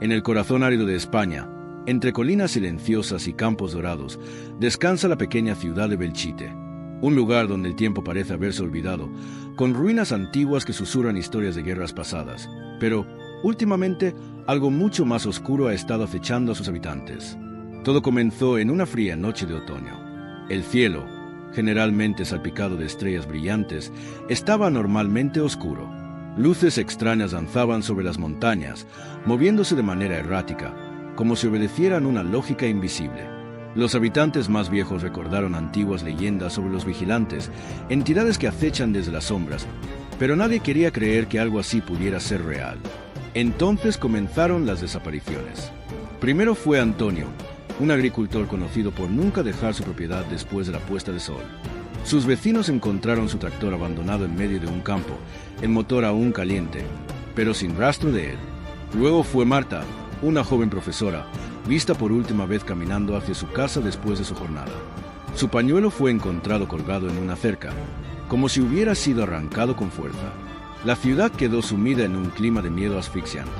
En el corazón árido de España, entre colinas silenciosas y campos dorados, descansa la pequeña ciudad de Belchite, un lugar donde el tiempo parece haberse olvidado, con ruinas antiguas que susurran historias de guerras pasadas. Pero, últimamente, algo mucho más oscuro ha estado acechando a sus habitantes. Todo comenzó en una fría noche de otoño. El cielo, generalmente salpicado de estrellas brillantes, estaba anormalmente oscuro. Luces extrañas danzaban sobre las montañas, moviéndose de manera errática, como si obedecieran una lógica invisible. Los habitantes más viejos recordaron antiguas leyendas sobre los vigilantes, entidades que acechan desde las sombras, pero nadie quería creer que algo así pudiera ser real. Entonces comenzaron las desapariciones. Primero fue Antonio, un agricultor conocido por nunca dejar su propiedad después de la puesta de sol. Sus vecinos encontraron su tractor abandonado en medio de un campo, el motor aún caliente, pero sin rastro de él. Luego fue Marta, una joven profesora, vista por última vez caminando hacia su casa después de su jornada. Su pañuelo fue encontrado colgado en una cerca, como si hubiera sido arrancado con fuerza. La ciudad quedó sumida en un clima de miedo asfixiante.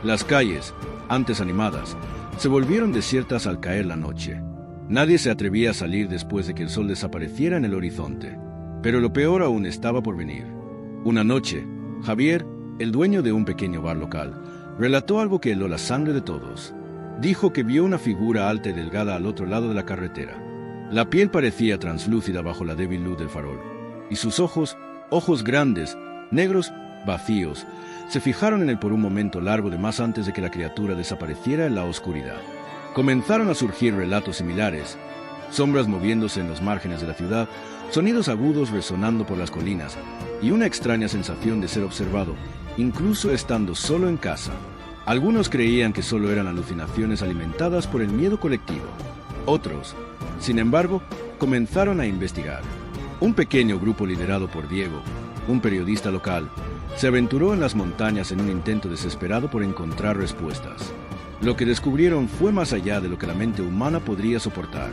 Las calles, antes animadas, se volvieron desiertas al caer la noche. Nadie se atrevía a salir después de que el sol desapareciera en el horizonte. Pero lo peor aún estaba por venir. Una noche, Javier, el dueño de un pequeño bar local, relató algo que heló la sangre de todos. Dijo que vio una figura alta y delgada al otro lado de la carretera. La piel parecía translúcida bajo la débil luz del farol, y sus ojos grandes, negros, vacíos, se fijaron en él por un momento largo de más antes de que la criatura desapareciera en la oscuridad. Comenzaron a surgir relatos similares, sombras moviéndose en los márgenes de la ciudad, sonidos agudos resonando por las colinas, y una extraña sensación de ser observado, incluso estando solo en casa. Algunos creían que solo eran alucinaciones alimentadas por el miedo colectivo. Otros, sin embargo, comenzaron a investigar. Un pequeño grupo liderado por Diego, un periodista local, se aventuró en las montañas en un intento desesperado por encontrar respuestas. Lo que descubrieron fue más allá de lo que la mente humana podría soportar.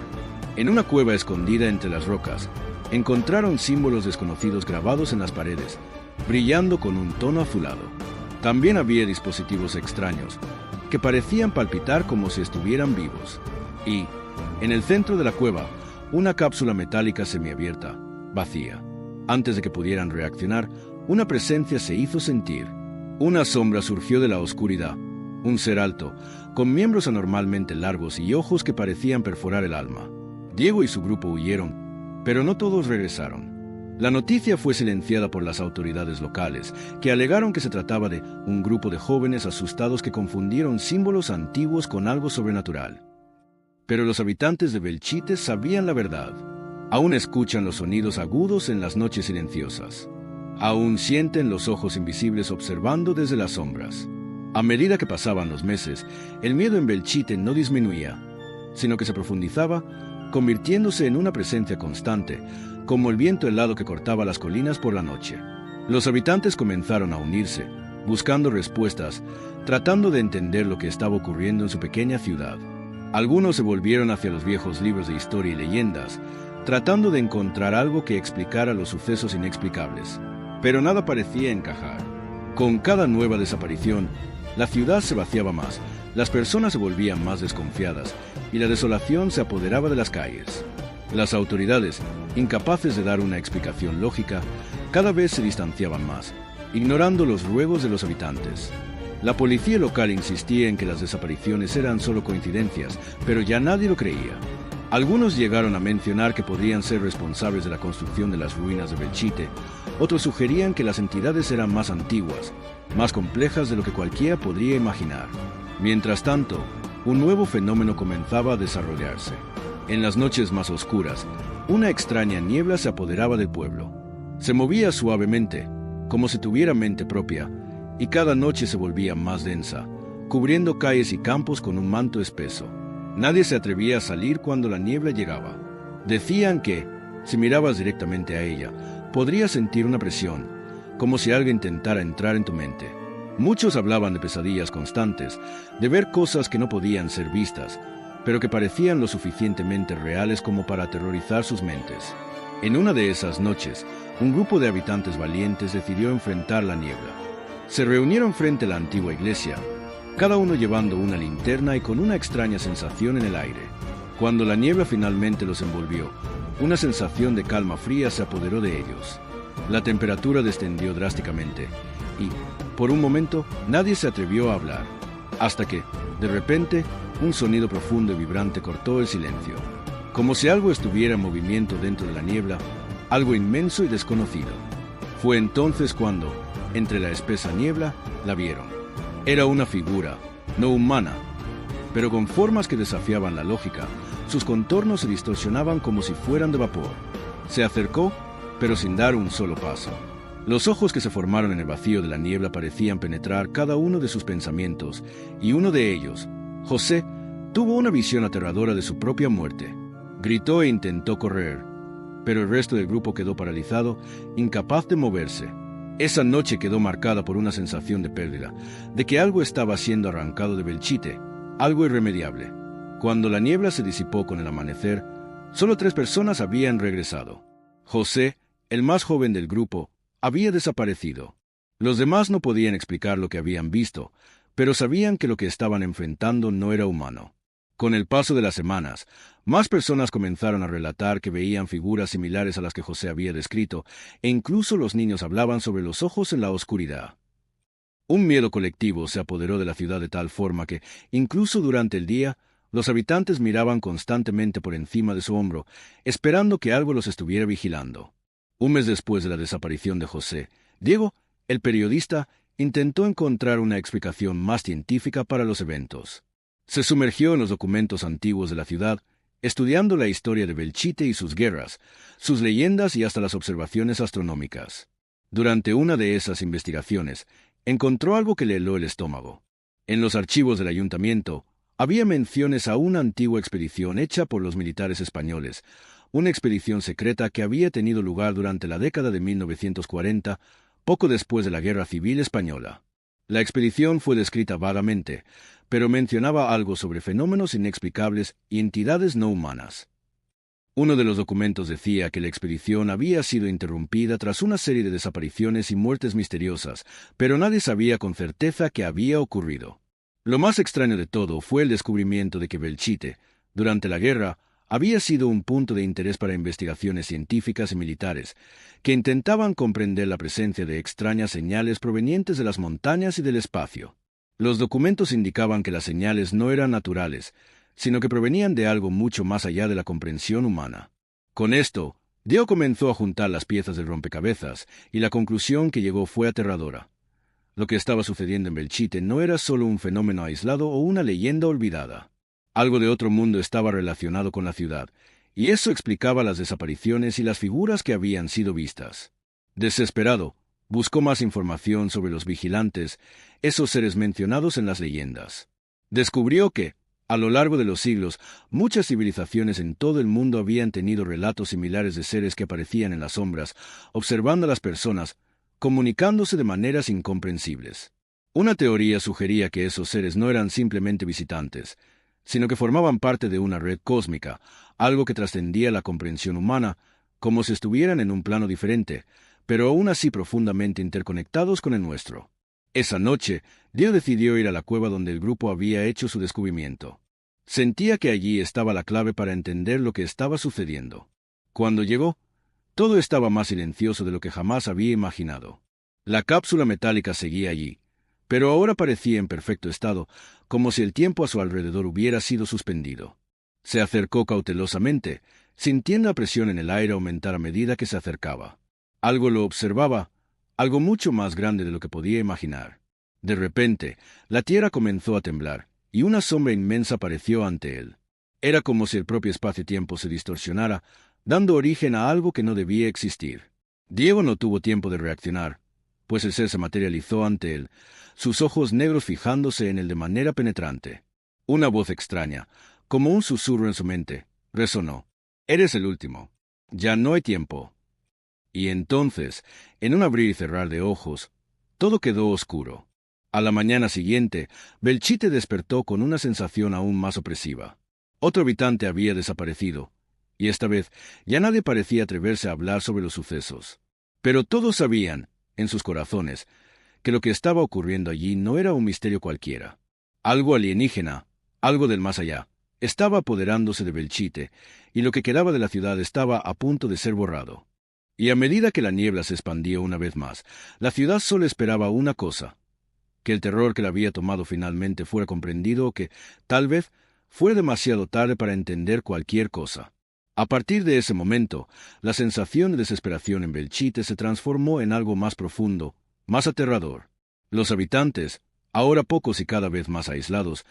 En una cueva escondida entre las rocas, encontraron símbolos desconocidos grabados en las paredes, brillando con un tono azulado. También había dispositivos extraños, que parecían palpitar como si estuvieran vivos. Y, en el centro de la cueva, una cápsula metálica semiabierta, vacía. Antes de que pudieran reaccionar, una presencia se hizo sentir. Una sombra surgió de la oscuridad, un ser alto, con miembros anormalmente largos y ojos que parecían perforar el alma. Diego y su grupo huyeron, pero no todos regresaron. La noticia fue silenciada por las autoridades locales, que alegaron que se trataba de un grupo de jóvenes asustados que confundieron símbolos antiguos con algo sobrenatural. Pero los habitantes de Belchite sabían la verdad. Aún escuchan los sonidos agudos en las noches silenciosas. Aún sienten los ojos invisibles observando desde las sombras. A medida que pasaban los meses, el miedo en Belchite no disminuía, sino que se profundizaba, convirtiéndose en una presencia constante, como el viento helado que cortaba las colinas por la noche. Los habitantes comenzaron a unirse, buscando respuestas, tratando de entender lo que estaba ocurriendo en su pequeña ciudad. Algunos se volvieron hacia los viejos libros de historia y leyendas, tratando de encontrar algo que explicara los sucesos inexplicables. Pero nada parecía encajar. Con cada nueva desaparición, la ciudad se vaciaba más, las personas se volvían más desconfiadas y la desolación se apoderaba de las calles. Las autoridades, incapaces de dar una explicación lógica, cada vez se distanciaban más, ignorando los ruegos de los habitantes. La policía local insistía en que las desapariciones eran solo coincidencias, pero ya nadie lo creía. Algunos llegaron a mencionar que podrían ser responsables de la construcción de las ruinas de Belchite. Otros sugerían que las entidades eran más antiguas, más complejas de lo que cualquiera podría imaginar. Mientras tanto, un nuevo fenómeno comenzaba a desarrollarse. En las noches más oscuras, una extraña niebla se apoderaba del pueblo. Se movía suavemente, como si tuviera mente propia, y cada noche se volvía más densa, cubriendo calles y campos con un manto espeso. Nadie se atrevía a salir cuando la niebla llegaba. Decían que, si mirabas directamente a ella, podrías sentir una presión, como si alguien intentara entrar en tu mente. Muchos hablaban de pesadillas constantes, de ver cosas que no podían ser vistas, pero que parecían lo suficientemente reales como para aterrorizar sus mentes. En una de esas noches, un grupo de habitantes valientes decidió enfrentar la niebla. Se reunieron frente a la antigua iglesia, cada uno llevando una linterna y con una extraña sensación en el aire. Cuando la niebla finalmente los envolvió, una sensación de calma fría se apoderó de ellos. La temperatura descendió drásticamente y, por un momento, nadie se atrevió a hablar, hasta que, de repente, un sonido profundo y vibrante cortó el silencio. Como si algo estuviera en movimiento dentro de la niebla, algo inmenso y desconocido. Fue entonces cuando, entre la espesa niebla, la vieron. Era una figura, no humana, pero con formas que desafiaban la lógica. Sus contornos se distorsionaban como si fueran de vapor. Se acercó, pero sin dar un solo paso. Los ojos que se formaron en el vacío de la niebla parecían penetrar cada uno de sus pensamientos, y uno de ellos, José, tuvo una visión aterradora de su propia muerte. Gritó e intentó correr, pero el resto del grupo quedó paralizado, incapaz de moverse. Esa noche quedó marcada por una sensación de pérdida, de que algo estaba siendo arrancado de Belchite, algo irremediable. Cuando la niebla se disipó con el amanecer, solo 3 personas habían regresado. José, el más joven del grupo, había desaparecido. Los demás no podían explicar lo que habían visto, pero sabían que lo que estaban enfrentando no era humano. Con el paso de las semanas, más personas comenzaron a relatar que veían figuras similares a las que José había descrito, e incluso los niños hablaban sobre los ojos en la oscuridad. Un miedo colectivo se apoderó de la ciudad de tal forma que, incluso durante el día, los habitantes miraban constantemente por encima de su hombro, esperando que algo los estuviera vigilando. Un mes después de la desaparición de José, Diego, el periodista, intentó encontrar una explicación más científica para los eventos. Se sumergió en los documentos antiguos de la ciudad, estudiando la historia de Belchite y sus guerras, sus leyendas y hasta las observaciones astronómicas. Durante una de esas investigaciones, encontró algo que le heló el estómago. En los archivos del ayuntamiento, había menciones a una antigua expedición hecha por los militares españoles, una expedición secreta que había tenido lugar durante la década de 1940, poco después de la Guerra Civil Española. La expedición fue descrita vagamente, pero mencionaba algo sobre fenómenos inexplicables y entidades no humanas. Uno de los documentos decía que la expedición había sido interrumpida tras una serie de desapariciones y muertes misteriosas, pero nadie sabía con certeza qué había ocurrido. Lo más extraño de todo fue el descubrimiento de que Belchite, durante la guerra, había sido un punto de interés para investigaciones científicas y militares, que intentaban comprender la presencia de extrañas señales provenientes de las montañas y del espacio. Los documentos indicaban que las señales no eran naturales, sino que provenían de algo mucho más allá de la comprensión humana. Con esto, Diego comenzó a juntar las piezas del rompecabezas, y la conclusión que llegó fue aterradora. Lo que estaba sucediendo en Belchite no era solo un fenómeno aislado o una leyenda olvidada. Algo de otro mundo estaba relacionado con la ciudad, y eso explicaba las desapariciones y las figuras que habían sido vistas. Desesperado, buscó más información sobre los vigilantes, esos seres mencionados en las leyendas. Descubrió que, a lo largo de los siglos, muchas civilizaciones en todo el mundo habían tenido relatos similares de seres que aparecían en las sombras, observando a las personas, comunicándose de maneras incomprensibles. Una teoría sugería que esos seres no eran simplemente visitantes, sino que formaban parte de una red cósmica, algo que trascendía la comprensión humana, como si estuvieran en un plano diferente, pero aún así profundamente interconectados con el nuestro. Esa noche, Diego decidió ir a la cueva donde el grupo había hecho su descubrimiento. Sentía que allí estaba la clave para entender lo que estaba sucediendo. Cuando llegó, todo estaba más silencioso de lo que jamás había imaginado. La cápsula metálica seguía allí, pero ahora parecía en perfecto estado, como si el tiempo a su alrededor hubiera sido suspendido. Se acercó cautelosamente, sintiendo la presión en el aire aumentar a medida que se acercaba. Algo lo observaba, algo mucho más grande de lo que podía imaginar. De repente, la tierra comenzó a temblar, y una sombra inmensa apareció ante él. Era como si el propio espacio-tiempo se distorsionara, dando origen a algo que no debía existir. Diego no tuvo tiempo de reaccionar, pues el ser se materializó ante él, sus ojos negros fijándose en él de manera penetrante. Una voz extraña, como un susurro en su mente, resonó. «Eres el último. Ya no hay tiempo». Y entonces, en un abrir y cerrar de ojos, todo quedó oscuro. A la mañana siguiente, Belchite despertó con una sensación aún más opresiva. Otro habitante había desaparecido, y esta vez ya nadie parecía atreverse a hablar sobre los sucesos. Pero todos sabían, en sus corazones, que lo que estaba ocurriendo allí no era un misterio cualquiera. Algo alienígena, algo del más allá, estaba apoderándose de Belchite, y lo que quedaba de la ciudad estaba a punto de ser borrado. Y a medida que la niebla se expandía una vez más, la ciudad solo esperaba una cosa: que el terror que la había tomado finalmente fuera comprendido o que, tal vez, fuera demasiado tarde para entender cualquier cosa. A partir de ese momento, la sensación de desesperación en Belchite se transformó en algo más profundo, más aterrador. Los habitantes, ahora pocos y cada vez más aislados,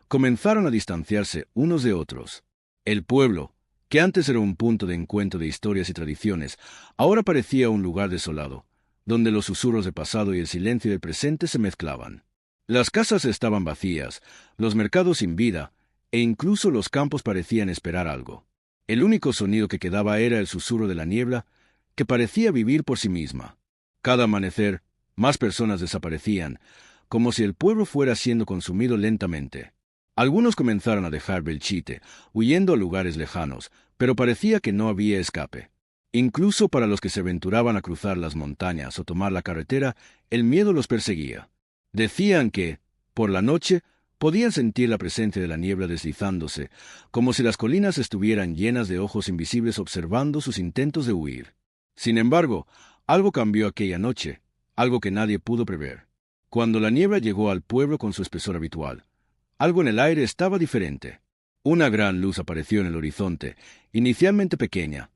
comenzaron a distanciarse unos de otros. El pueblo, que antes era un punto de encuentro de historias y tradiciones, ahora parecía un lugar desolado, donde los susurros del pasado y el silencio del presente se mezclaban. Las casas estaban vacías, los mercados sin vida, e incluso los campos parecían esperar algo. El único sonido que quedaba era el susurro de la niebla, que parecía vivir por sí misma. Cada amanecer, más personas desaparecían, como si el pueblo fuera siendo consumido lentamente. Algunos comenzaron a dejar Belchite, huyendo a lugares lejanos, pero parecía que no había escape. Incluso para los que se aventuraban a cruzar las montañas o tomar la carretera, el miedo los perseguía. Decían que, por la noche, podían sentir la presencia de la niebla deslizándose, como si las colinas estuvieran llenas de ojos invisibles observando sus intentos de huir. Sin embargo, algo cambió aquella noche, algo que nadie pudo prever. Cuando la niebla llegó al pueblo con su espesor habitual, algo en el aire estaba diferente. Una gran luz apareció en el horizonte, inicialmente pequeña,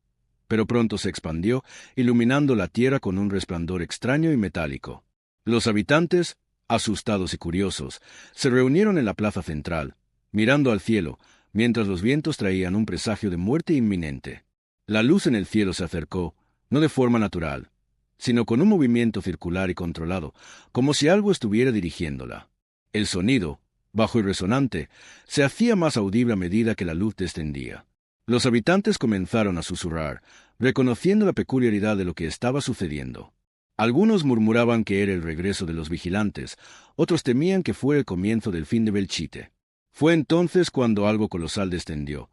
pero pronto se expandió, iluminando la tierra con un resplandor extraño y metálico. Los habitantes, asustados y curiosos, se reunieron en la plaza central, mirando al cielo, mientras los vientos traían un presagio de muerte inminente. La luz en el cielo se acercó, no de forma natural, sino con un movimiento circular y controlado, como si algo estuviera dirigiéndola. El sonido, bajo y resonante, se hacía más audible a medida que la luz descendía. Los habitantes comenzaron a susurrar, reconociendo la peculiaridad de lo que estaba sucediendo. Algunos murmuraban que era el regreso de los vigilantes, otros temían que fuera el comienzo del fin de Belchite. Fue entonces cuando algo colosal descendió,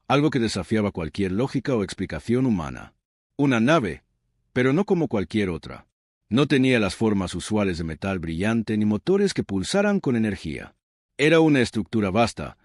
algo que desafiaba cualquier lógica o explicación humana. Una nave, pero no como cualquier otra. No tenía las formas usuales de metal brillante ni motores que pulsaran con energía. Era una estructura vasta,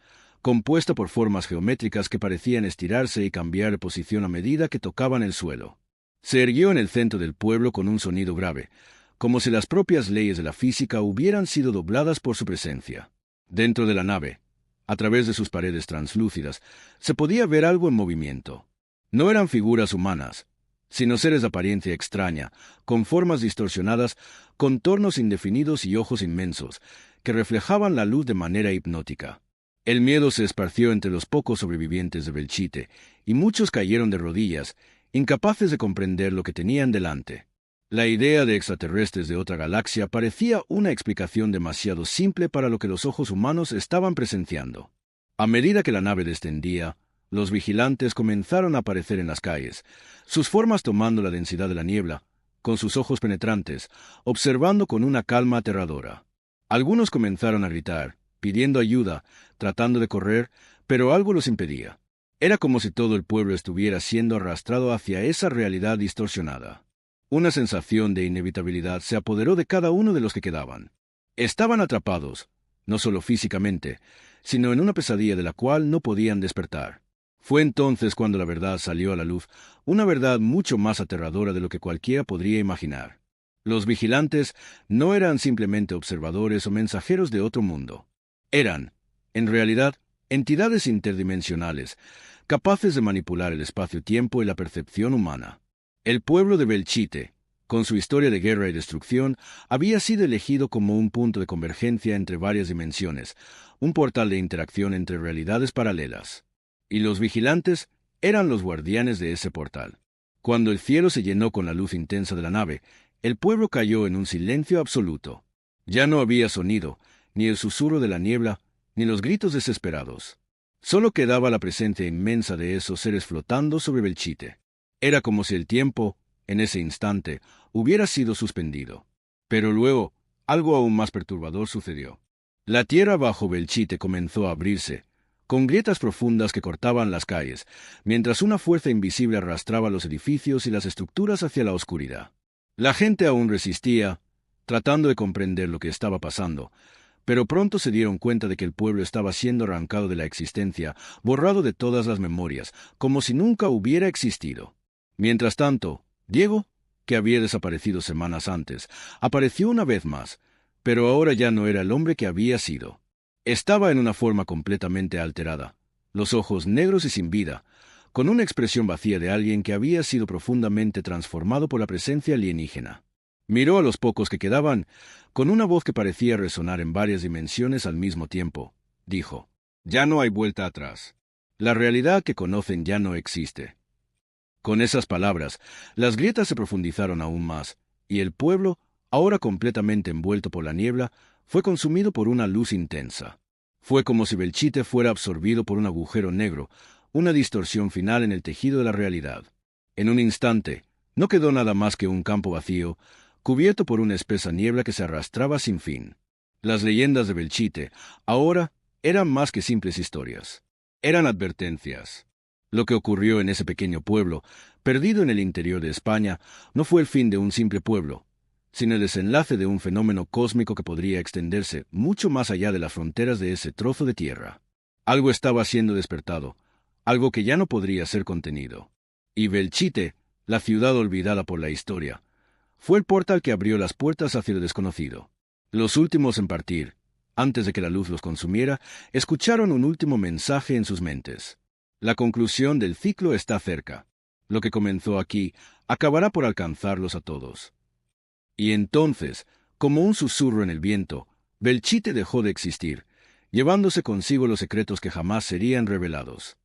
compuesta por formas geométricas que parecían estirarse y cambiar de posición a medida que tocaban el suelo. Se erguió en el centro del pueblo con un sonido grave, como si las propias leyes de la física hubieran sido dobladas por su presencia. Dentro de la nave, a través de sus paredes translúcidas, se podía ver algo en movimiento. No eran figuras humanas, sino seres de apariencia extraña, con formas distorsionadas, contornos indefinidos y ojos inmensos, que reflejaban la luz de manera hipnótica. El miedo se esparció entre los pocos sobrevivientes de Belchite, y muchos cayeron de rodillas, incapaces de comprender lo que tenían delante. La idea de extraterrestres de otra galaxia parecía una explicación demasiado simple para lo que los ojos humanos estaban presenciando. A medida que la nave descendía, los vigilantes comenzaron a aparecer en las calles, sus formas tomando la densidad de la niebla, con sus ojos penetrantes, observando con una calma aterradora. Algunos comenzaron a gritar, pidiendo ayuda, tratando de correr, pero algo los impedía. Era como si todo el pueblo estuviera siendo arrastrado hacia esa realidad distorsionada. Una sensación de inevitabilidad se apoderó de cada uno de los que quedaban. Estaban atrapados, no solo físicamente, sino en una pesadilla de la cual no podían despertar. Fue entonces cuando la verdad salió a la luz, una verdad mucho más aterradora de lo que cualquiera podría imaginar. Los vigilantes no eran simplemente observadores o mensajeros de otro mundo. Eran, en realidad, entidades interdimensionales, capaces de manipular el espacio-tiempo y la percepción humana. El pueblo de Belchite, con su historia de guerra y destrucción, había sido elegido como un punto de convergencia entre varias dimensiones, un portal de interacción entre realidades paralelas. Y los vigilantes eran los guardianes de ese portal. Cuando el cielo se llenó con la luz intensa de la nave, el pueblo cayó en un silencio absoluto. Ya no había sonido, ni el susurro de la niebla, ni los gritos desesperados. Solo quedaba la presencia inmensa de esos seres flotando sobre Belchite. Era como si el tiempo, en ese instante, hubiera sido suspendido. Pero luego, algo aún más perturbador sucedió. La tierra bajo Belchite comenzó a abrirse, con grietas profundas que cortaban las calles, mientras una fuerza invisible arrastraba los edificios y las estructuras hacia la oscuridad. La gente aún resistía, tratando de comprender lo que estaba pasando, pero pronto se dieron cuenta de que el pueblo estaba siendo arrancado de la existencia, borrado de todas las memorias, como si nunca hubiera existido. Mientras tanto, Diego, que había desaparecido semanas antes, apareció una vez más, pero ahora ya no era el hombre que había sido. Estaba en una forma completamente alterada, los ojos negros y sin vida, con una expresión vacía de alguien que había sido profundamente transformado por la presencia alienígena. Miró a los pocos que quedaban, con una voz que parecía resonar en varias dimensiones al mismo tiempo. Dijo: «Ya no hay vuelta atrás. La realidad que conocen ya no existe». Con esas palabras, las grietas se profundizaron aún más, y el pueblo, ahora completamente envuelto por la niebla, fue consumido por una luz intensa. Fue como si Belchite fuera absorbido por un agujero negro, una distorsión final en el tejido de la realidad. En un instante, no quedó nada más que un campo vacío, cubierto por una espesa niebla que se arrastraba sin fin. Las leyendas de Belchite, ahora, eran más que simples historias. Eran advertencias. Lo que ocurrió en ese pequeño pueblo, perdido en el interior de España, no fue el fin de un simple pueblo, sino el desenlace de un fenómeno cósmico que podría extenderse mucho más allá de las fronteras de ese trozo de tierra. Algo estaba siendo despertado, algo que ya no podría ser contenido. Y Belchite, la ciudad olvidada por la historia, fue el portal que abrió las puertas hacia lo desconocido. Los últimos en partir, antes de que la luz los consumiera, escucharon un último mensaje en sus mentes. La conclusión del ciclo está cerca. Lo que comenzó aquí acabará por alcanzarlos a todos. Y entonces, como un susurro en el viento, Belchite dejó de existir, llevándose consigo los secretos que jamás serían revelados.